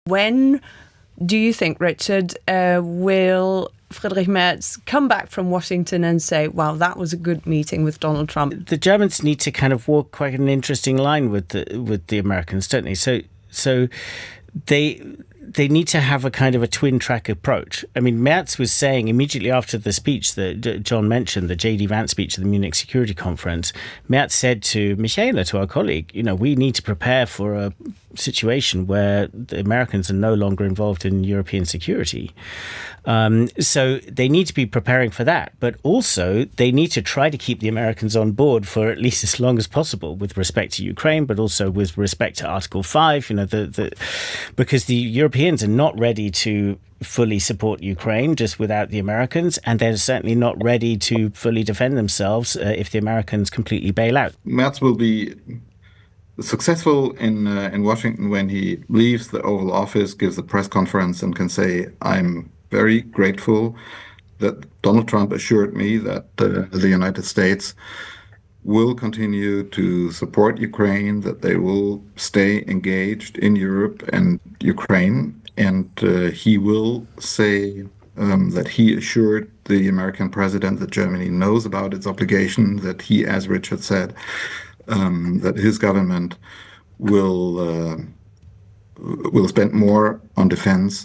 When do you think, Richard, will Friedrich Merz come back from Washington and say, wow, that was a good meeting with Donald Trump? The Germans need to kind of walk quite an interesting line with the Americans, don't they? So they need to have a kind of a twin track approach. I mean, Merz was saying immediately after the speech that John mentioned, the J.D. Vance speech at the Munich Security Conference, Merz said to Michaela, to our colleague, we need to prepare for a situation where the Americans are no longer involved in European security. So they need to be preparing for that. But also, they need to try to keep the Americans on board for at least as long as possible with respect to Ukraine, but also with respect to Article 5, because the Europeans are not ready to fully support Ukraine just without the Americans, and they're certainly not ready to fully defend themselves if the Americans completely bail out. Merz will be successful in Washington when he leaves the Oval Office, gives a press conference, and can say, "I'm very grateful that Donald Trump assured me that the United States will continue to support Ukraine, that they will stay engaged in Europe and Ukraine." And he will say that he assured the American president that Germany knows about its obligation, that he, as Richard said, that his government will spend more on defense